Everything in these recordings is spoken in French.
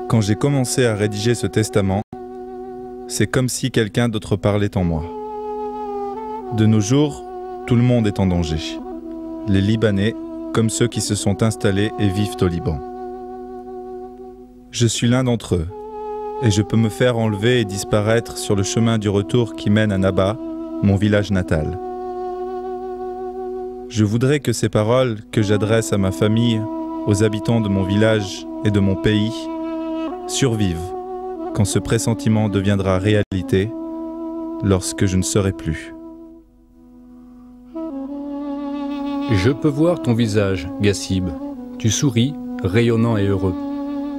Quand j'ai commencé à rédiger ce testament, c'est comme si quelqu'un d'autre parlait en moi. De nos jours, tout le monde est en danger. Les Libanais, comme ceux qui se sont installés et vivent au Liban. Je suis l'un d'entre eux, et je peux me faire enlever et disparaître sur le chemin du retour qui mène à Naba, mon village natal. Je voudrais que ces paroles que j'adresse à ma famille, aux habitants de mon village et de mon pays, survivent quand ce pressentiment deviendra réalité, lorsque je ne serai plus. Je peux voir ton visage, Gassib. Tu souris, rayonnant et heureux.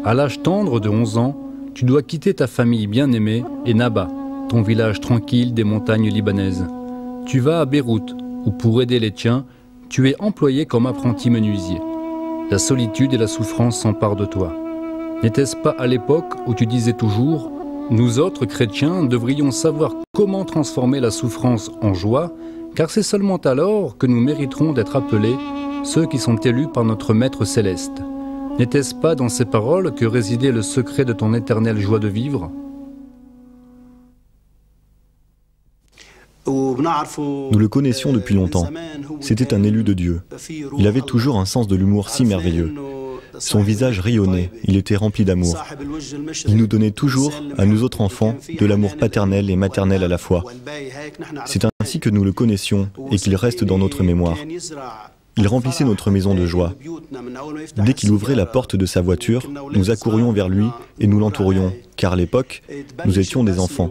À l'âge tendre de 11 ans, tu dois quitter ta famille bien-aimée et Naba, ton village tranquille des montagnes libanaises. Tu vas à Beyrouth, où pour aider les tiens, tu es employé comme apprenti menuisier. La solitude et la souffrance s'emparent de toi. N'était-ce pas à l'époque où tu disais toujours « Nous autres chrétiens devrions savoir comment transformer la souffrance en joie, car c'est seulement alors que nous mériterons d'être appelés ceux qui sont élus par notre Maître Céleste. » N'était-ce pas dans ces paroles que résidait le secret de ton éternelle joie de vivre ? Nous le connaissions depuis longtemps. C'était un élu de Dieu. Il avait toujours un sens de l'humour si merveilleux. Son visage rayonnait, il était rempli d'amour. Il nous donnait toujours, à nous autres enfants, de l'amour paternel et maternel à la fois. C'est ainsi que nous le connaissions et qu'il reste dans notre mémoire. Il remplissait notre maison de joie. Dès qu'il ouvrait la porte de sa voiture, nous accourions vers lui et nous l'entourions, car à l'époque, nous étions des enfants.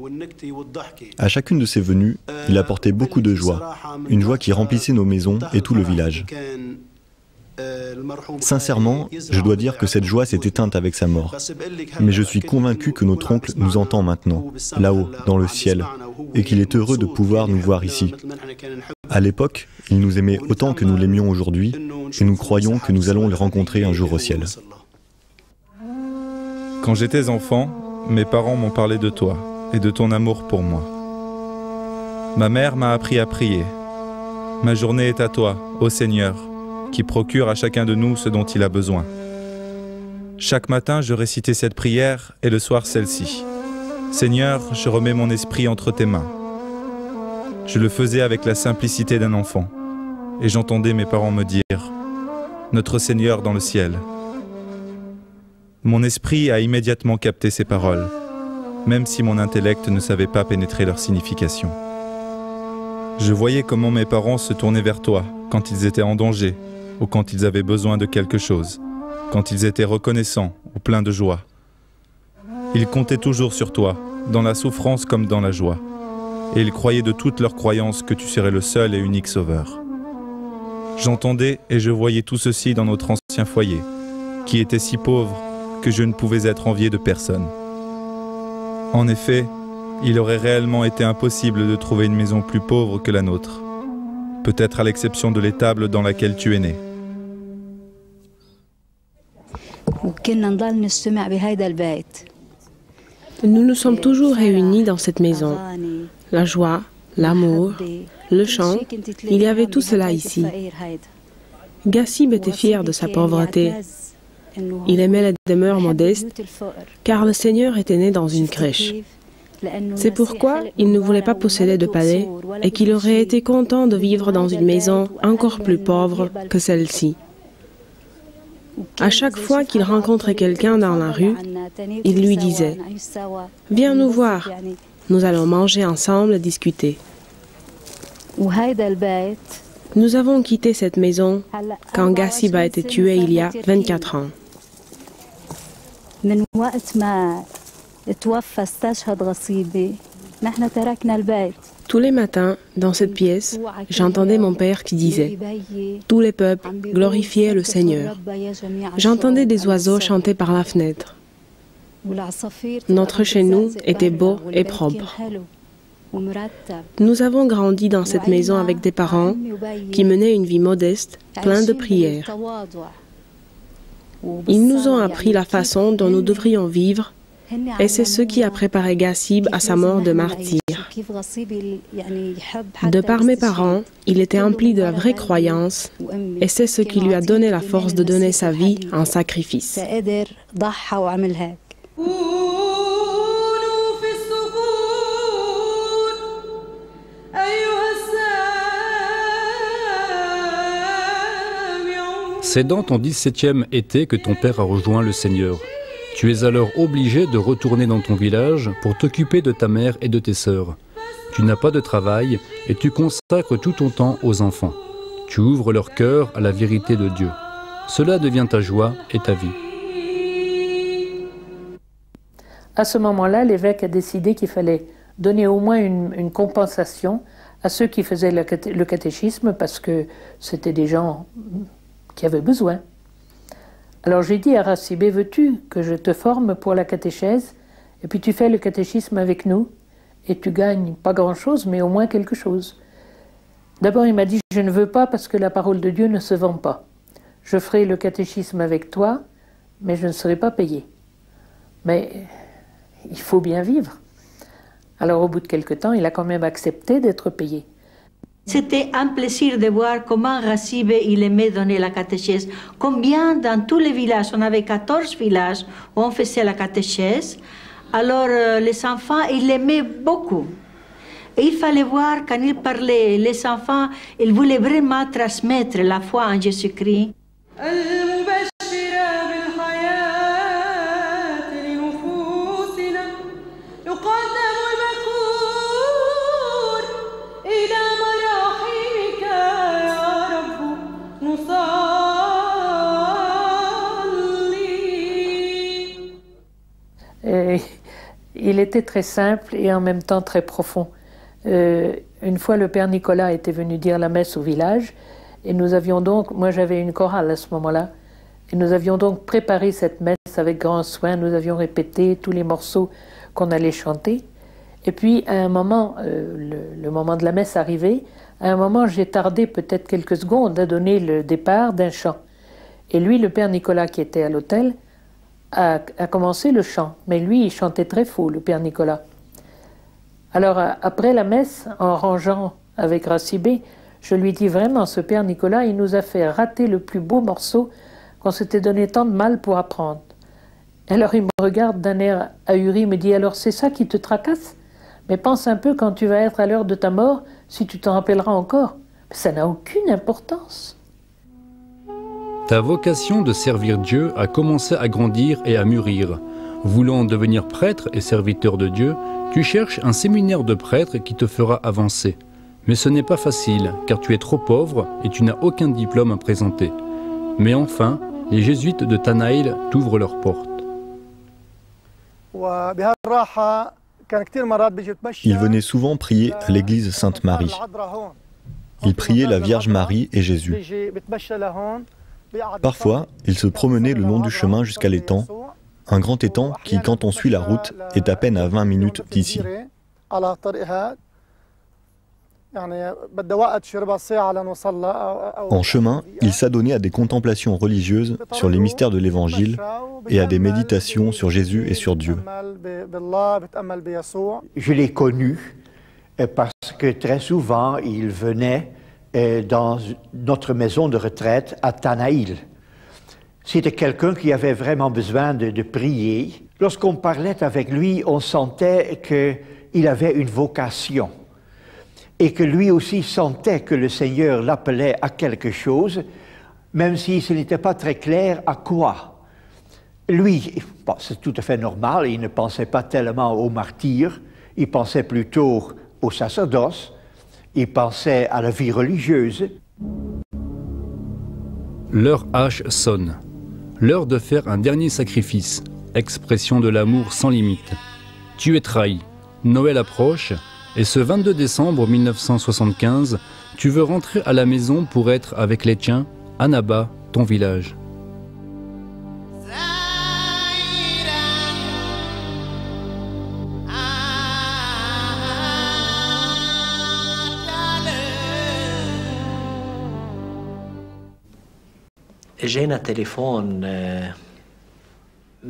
À chacune de ses venues, il apportait beaucoup de joie, une joie qui remplissait nos maisons et tout le village. Sincèrement, je dois dire que cette joie s'est éteinte avec sa mort. Mais je suis convaincu que notre oncle nous entend maintenant, là-haut, dans le ciel, et qu'il est heureux de pouvoir nous voir ici. À l'époque, il nous aimait autant que nous l'aimions aujourd'hui, et nous croyons que nous allons le rencontrer un jour au ciel. Quand j'étais enfant, mes parents m'ont parlé de toi et de ton amour pour moi. Ma mère m'a appris à prier. Ma journée est à toi, ô Seigneur, qui procure à chacun de nous ce dont il a besoin. Chaque matin, je récitais cette prière et le soir celle-ci. Seigneur, je remets mon esprit entre tes mains. Je le faisais avec la simplicité d'un enfant et j'entendais mes parents me dire « Notre Seigneur dans le ciel ». Mon esprit a immédiatement capté ces paroles, même si mon intellect ne savait pas pénétrer leur signification. Je voyais comment mes parents se tournaient vers toi quand ils étaient en danger ou quand ils avaient besoin de quelque chose, quand ils étaient reconnaissants ou pleins de joie. Ils comptaient toujours sur toi, dans la souffrance comme dans la joie, et ils croyaient de toute leur croyance que tu serais le seul et unique sauveur. J'entendais et je voyais tout ceci dans notre ancien foyer, qui était si pauvre que je ne pouvais être envié de personne. En effet, il aurait réellement été impossible de trouver une maison plus pauvre que la nôtre, peut-être à l'exception de l'étable dans laquelle tu es né. Nous nous sommes toujours réunis dans cette maison. La joie, l'amour, le chant, il y avait tout cela ici. Gassib était fier de sa pauvreté. Il aimait les demeures modestes, car le Seigneur était né dans une crèche. C'est pourquoi il ne voulait pas posséder de palais et qu'il aurait été content de vivre dans une maison encore plus pauvre que celle-ci. À chaque fois qu'il rencontrait quelqu'un dans la rue, il lui disait « Viens nous voir, nous allons manger ensemble et discuter. » Nous avons quitté cette maison quand Gassib a été tué il y a 24 ans. Tous les matins, dans cette pièce, j'entendais mon père qui disait « Tous les peuples glorifiaient le Seigneur ». J'entendais des oiseaux chanter par la fenêtre. Notre chez nous était beau et propre. Nous avons grandi dans cette maison avec des parents qui menaient une vie modeste, pleine de prières. Ils nous ont appris la façon dont nous devrions vivre et c'est ce qui a préparé Gassib à sa mort de martyr. De par mes parents, il était empli de la vraie croyance et c'est ce qui lui a donné la force de donner sa vie en sacrifice. C'est dans ton 17e été que ton père a rejoint le Seigneur. Tu es alors obligé de retourner dans ton village pour t'occuper de ta mère et de tes sœurs. Tu n'as pas de travail et tu consacres tout ton temps aux enfants. Tu ouvres leur cœur à la vérité de Dieu. Cela devient ta joie et ta vie. À ce moment-là, l'évêque a décidé qu'il fallait donner au moins une compensation à ceux qui faisaient le catéchisme parce que c'était des gens qui avaient besoin. Alors j'ai dit à Racibé, veux-tu que je te forme pour la catéchèse et puis tu fais le catéchisme avec nous et tu gagnes pas grand-chose mais au moins quelque chose. D'abord il m'a dit, je ne veux pas parce que la parole de Dieu ne se vend pas. Je ferai le catéchisme avec toi mais je ne serai pas payé. Mais il faut bien vivre. Alors au bout de quelque temps, il a quand même accepté d'être payé. C'était un plaisir de voir comment Racibé il aimait donner la catéchèse. Combien dans tous les villages, on avait 14 villages où on faisait la catéchèse. Alors les enfants, ils l'aimaient beaucoup. Et il fallait voir quand il parlait, les enfants, ils voulaient vraiment transmettre la foi en Jésus-Christ. Il était très simple et en même temps très profond. Une fois, le Père Nicolas était venu dire la messe au village et nous avions donc, moi j'avais une chorale à ce moment-là, et nous avions donc préparé cette messe avec grand soin, nous avions répété tous les morceaux qu'on allait chanter. Et puis à un moment, le moment de la messe arrivait, à un moment j'ai tardé peut-être quelques secondes à donner le départ d'un chant. Et lui, le Père Nicolas qui était à l'autel, a commencé le chant, mais lui, il chantait très faux, le Père Nicolas. Alors, après la messe, en rangeant avec Racibé, je lui dis vraiment, ce Père Nicolas, il nous a fait rater le plus beau morceau qu'on s'était donné tant de mal pour apprendre. Alors, il me regarde d'un air ahuri, il me dit, alors c'est ça qui te tracasse? Mais pense un peu quand tu vas être à l'heure de ta mort, si tu t'en rappelleras encore. Mais ça n'a aucune importance. Ta vocation de servir Dieu a commencé à grandir et à mûrir. Voulant devenir prêtre et serviteur de Dieu, tu cherches un séminaire de prêtres qui te fera avancer. Mais ce n'est pas facile, car tu es trop pauvre et tu n'as aucun diplôme à présenter. Mais enfin, les jésuites de Tanaïl t'ouvrent leurs portes. Il venait souvent prier à l'église Sainte-Marie. Il priait la Vierge Marie et Jésus. Parfois, il se promenait le long du chemin jusqu'à l'étang, un grand étang qui, quand on suit la route, est à peine à 20 minutes d'ici. En chemin, il s'adonnait à des contemplations religieuses sur les mystères de l'Évangile et à des méditations sur Jésus et sur Dieu. Je l'ai connu parce que très souvent, il venait dans notre maison de retraite à Tanaïl. C'était quelqu'un qui avait vraiment besoin de prier. Lorsqu'on parlait avec lui, on sentait qu'il avait une vocation et que lui aussi sentait que le Seigneur l'appelait à quelque chose, même si ce n'était pas très clair à quoi. Lui, bon, c'est tout à fait normal, il ne pensait pas tellement aux martyrs, il pensait plutôt au sacerdoce. Il pensait à la vie religieuse. L'heure H sonne. L'heure de faire un dernier sacrifice, expression de l'amour sans limite. Tu es trahi. Noël approche et ce 22 décembre 1975, tu veux rentrer à la maison pour être avec les tiens, à Naba, ton village.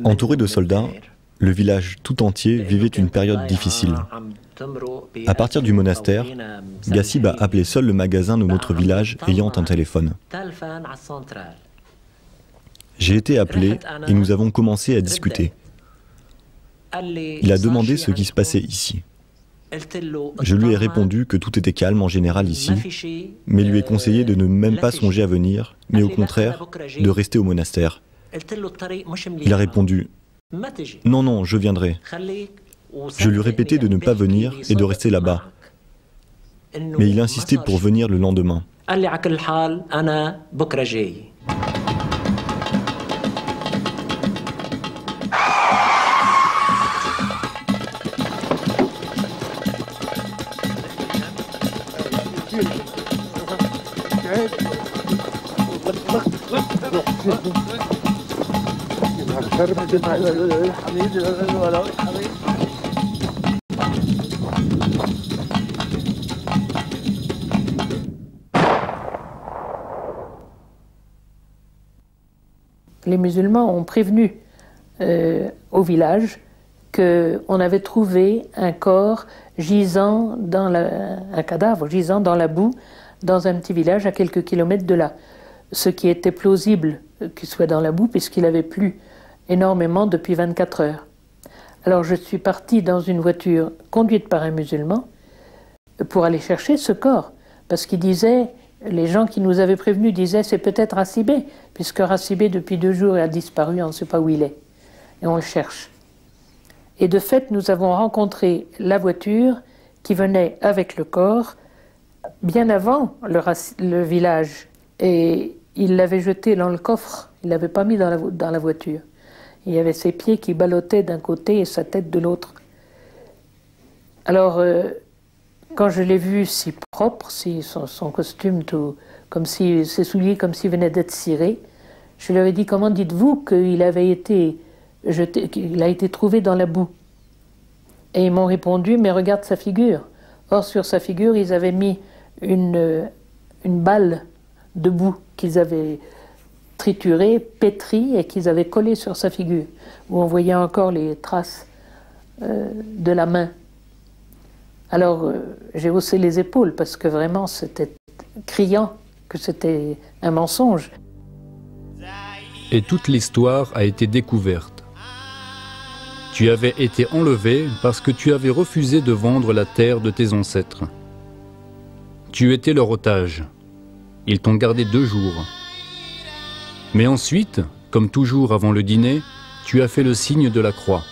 Entouré de soldats, le village tout entier vivait une période difficile. À partir du monastère, Gassib a appelé seul le magasin de notre village ayant un téléphone. J'ai été appelé et nous avons commencé à discuter. Il a demandé ce qui se passait ici. Je lui ai répondu que tout était calme en général ici, mais lui ai conseillé de ne même pas songer à venir, mais au contraire, de rester au monastère. Il a répondu « Non, non, je viendrai ». Je lui répétais de ne pas venir et de rester là-bas. Mais il insistait pour venir le lendemain. Les musulmans ont prévenu au village qu'on avait trouvé un corps gisant un cadavre gisant dans la boue dans un petit village à quelques kilomètres de là. Ce qui était plausible qu'il soit dans la boue puisqu'il avait plu énormément depuis 24 heures. Alors je suis partie dans une voiture conduite par un musulman pour aller chercher ce corps parce qu'il disait, les gens qui nous avaient prévenus disaient c'est peut-être Rassibé, puisque Rassibé depuis 2 jours a disparu, on ne sait pas où il est et on le cherche. Et de fait nous avons rencontré la voiture qui venait avec le corps bien avant le village et il l'avait jeté dans le coffre, il ne l'avait pas mis dans la voiture. Il y avait ses pieds qui ballottaient d'un côté et sa tête de l'autre. Alors, quand je l'ai vu si propre, son costume tout, comme si ses souliers comme s'il venait d'être ciré, je leur ai dit, comment dites-vous qu'il avait été jeté, qu'il a été trouvé dans la boue? Et ils m'ont répondu, mais regarde sa figure. Or, sur sa figure, ils avaient mis une balle de boue qu'ils avaient triturée, pétrie et qu'ils avaient collée sur sa figure, où on voyait encore les traces de la main. Alors j'ai haussé les épaules parce que vraiment c'était criant que c'était un mensonge. Et toute l'histoire a été découverte. Tu avais été enlevé parce que tu avais refusé de vendre la terre de tes ancêtres. Tu étais leur otage. Ils t'ont gardé 2 jours. Mais ensuite, comme toujours avant le dîner, tu as fait le signe de la croix.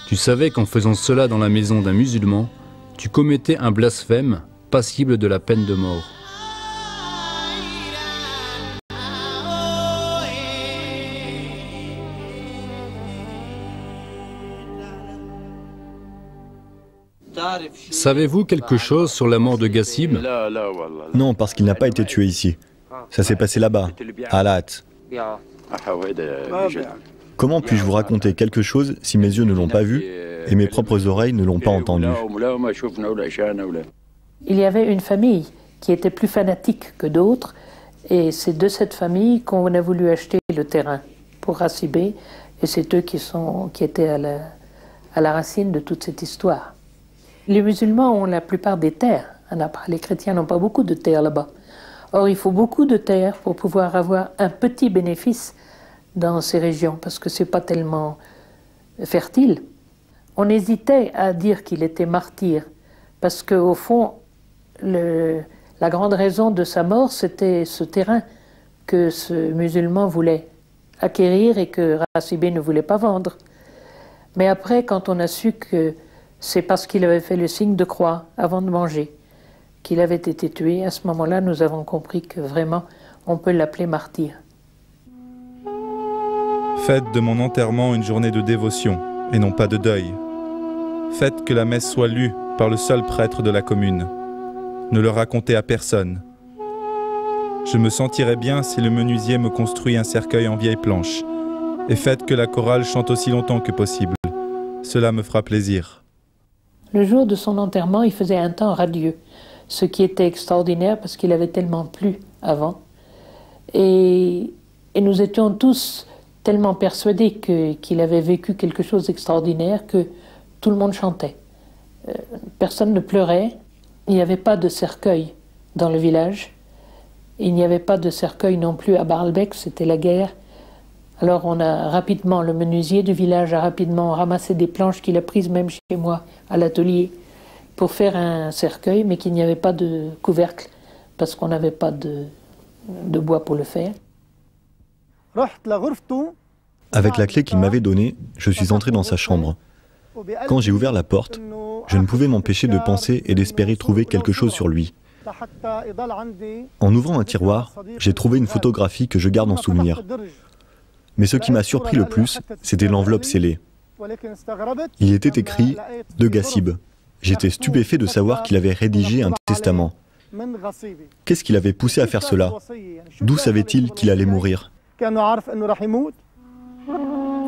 Tu savais qu'en faisant cela dans la maison d'un musulman, tu commettais un blasphème passible de la peine de mort. Savez-vous quelque chose sur la mort de Gassib? Non, parce qu'il n'a pas été tué ici. Ça s'est passé là-bas, à Alat. Comment puis-je vous raconter quelque chose si mes yeux ne l'ont pas vu et mes propres oreilles ne l'ont pas entendu? Il y avait une famille qui était plus fanatique que d'autres et c'est de cette famille qu'on a voulu acheter le terrain pour Rassibé et c'est eux qui étaient à la racine de toute cette histoire. Les musulmans ont la plupart des terres, les chrétiens n'ont pas beaucoup de terres là-bas. Or, il faut beaucoup de terre pour pouvoir avoir un petit bénéfice dans ces régions, parce que ce n'est pas tellement fertile. On hésitait à dire qu'il était martyr, parce qu'au fond, la grande raison de sa mort, c'était ce terrain que ce musulman voulait acquérir et que Rassibé ne voulait pas vendre. Mais après, quand on a su que c'est parce qu'il avait fait le signe de croix avant de manger qu'il avait été tué, à ce moment-là, nous avons compris que vraiment, on peut l'appeler martyr. Faites de mon enterrement une journée de dévotion, et non pas de deuil. Faites que la messe soit lue par le seul prêtre de la commune. Ne le racontez à personne. Je me sentirais bien si le menuisier me construit un cercueil en vieille planche. Et faites que la chorale chante aussi longtemps que possible. Cela me fera plaisir. Le jour de son enterrement, il faisait un temps radieux, ce qui était extraordinaire parce qu'il avait tellement plu avant. Et nous étions tous tellement persuadés qu'il avait vécu quelque chose d'extraordinaire que tout le monde chantait. Personne ne pleurait, il n'y avait pas de cercueil dans le village, il n'y avait pas de cercueil non plus à Baalbek, c'était la guerre Alors on a rapidement, le menuisier du village a rapidement ramassé des planches qu'il a prises même chez moi, à l'atelier, pour faire un cercueil, mais qu'il n'y avait pas de couvercle, parce qu'on n'avait pas de bois pour le faire. Avec la clé qu'il m'avait donnée, je suis entré dans sa chambre. Quand j'ai ouvert la porte, je ne pouvais m'empêcher de penser et d'espérer trouver quelque chose sur lui. En ouvrant un tiroir, j'ai trouvé une photographie que je garde en souvenir. Mais ce qui m'a surpris le plus, c'était l'enveloppe scellée. Il était écrit « De Gassib ». J'étais stupéfait de savoir qu'il avait rédigé un testament. Qu'est-ce qui l'avait poussé à faire cela? D'où savait-il qu'il allait mourir?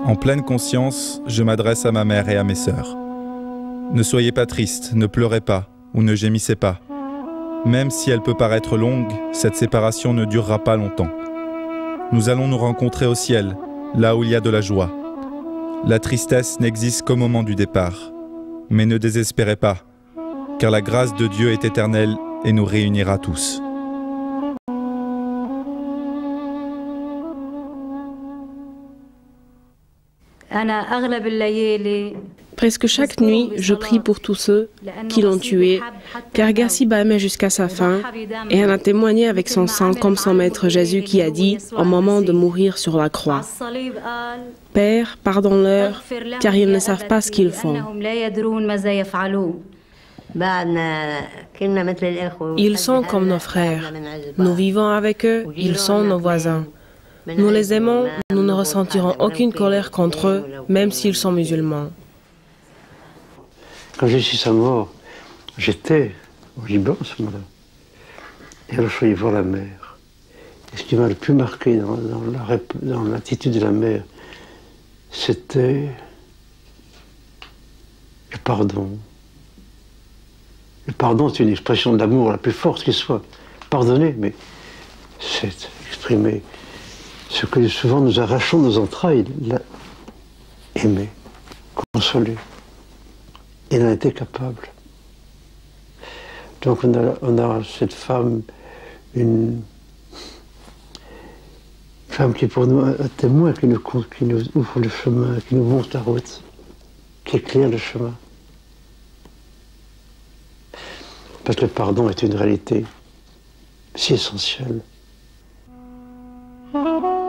En pleine conscience, je m'adresse à ma mère et à mes sœurs. Ne soyez pas tristes, ne pleurez pas, ou ne gémissez pas. Même si elle peut paraître longue, cette séparation ne durera pas longtemps. Nous allons nous rencontrer au ciel, là où il y a de la joie. La tristesse n'existe qu'au moment du départ. Mais ne désespérez pas, car la grâce de Dieu est éternelle et nous réunira tous. Presque chaque nuit, je prie pour tous ceux qui l'ont tué, car Gassib aimait jusqu'à sa fin, et elle a témoigné avec son sang comme son maître Jésus qui a dit, au moment de mourir sur la croix, « Père, pardonne-leur, car ils ne savent pas ce qu'ils font. » Ils sont comme nos frères. Nous vivons avec eux, ils sont nos voisins. Nous les aimons, nous ne ressentirons aucune colère contre eux, même s'ils sont musulmans. Quand j'ai su sa mort, j'étais au Liban à ce moment-là. Et alors je suis allé voir la mer. Et ce qui m'a le plus marqué dans l'attitude de la mère, c'était le pardon. Le pardon, c'est une expression d'amour la plus forte qui soit. Pardonner, mais c'est exprimer ce que souvent nous arrachons nos entrailles, aimer, consoler. Et elle en était capable. Donc on a cette femme, une femme qui est pour nous un témoin, qui nous ouvre le chemin, qui nous montre la route, qui éclaire le chemin. Parce que le pardon est une réalité si essentielle.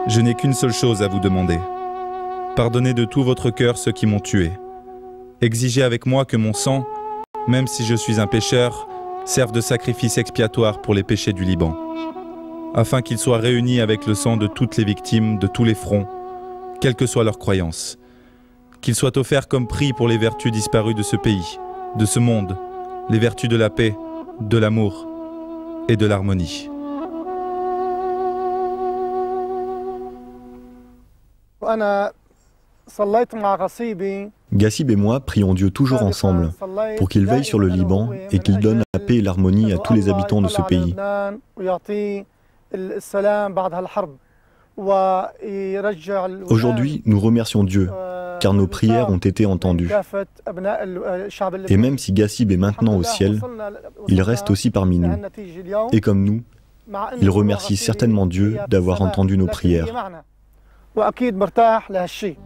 Je n'ai qu'une seule chose à vous demander. Pardonnez de tout votre cœur ceux qui m'ont tué. Exigez avec moi que mon sang, même si je suis un pécheur, serve de sacrifice expiatoire pour les péchés du Liban, afin qu'il soit réuni avec le sang de toutes les victimes de tous les fronts, quelle que soit leur croyance. Qu'il soit offert comme prix pour les vertus disparues de ce pays, de ce monde, les vertus de la paix, de l'amour et de l'harmonie. Gassib et moi prions Dieu toujours ensemble pour qu'il veille sur le Liban et qu'il donne la paix et l'harmonie à tous les habitants de ce pays. Aujourd'hui, nous remercions Dieu, car nos prières ont été entendues. Et même si Gassib est maintenant au ciel, il reste aussi parmi nous. Et comme nous, il remercie certainement Dieu d'avoir entendu nos prières. وأكيد مرتاح لهالشيء.